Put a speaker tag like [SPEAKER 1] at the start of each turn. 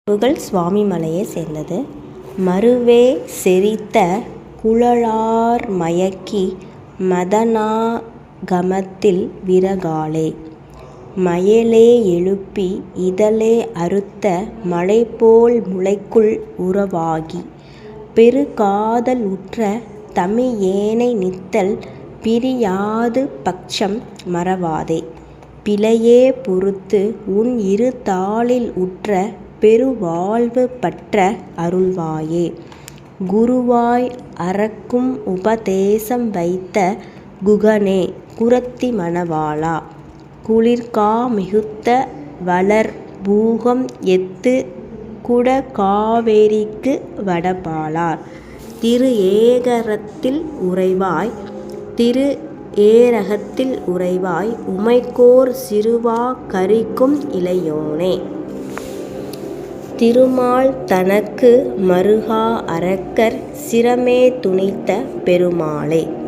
[SPEAKER 1] புகழ் சுவாமிமலையை சேர்ந்தது. மருவே செறித்த குழலார் மயக்கி மதனாகமத்தில் விரகாலே மயலே எழுப்பி இதழே அறுத்த மலைபோல் முளைக்குள் உறவாகி பெருகாதல் உற்ற தமியேனை நித்தல் பிரியாது பட்சம் மறவாதே பிழையே பொறுத்து உன் இரு தாளில் உற்ற பெருவாழ்வு பற்ற அருள்வாயே. குருவாய் அறக்கும் உபதேசம் வைத்த குகனே குறத்தி மணவாளா குளிர்கா மிகுத்த வளர் பூகம் எத்து குடகாவேரிக்கு வடபாலார் திரு ஏகரத்தில் உறைவாய் திரு ஏரகத்தில் உறைவாய் உமைக்கோர் சிறுவா கரிக்கும் இளையோனே. திருமால் தனக்கு மறுகா அரக்கர் சிரமே துணித்த பெருமாளே.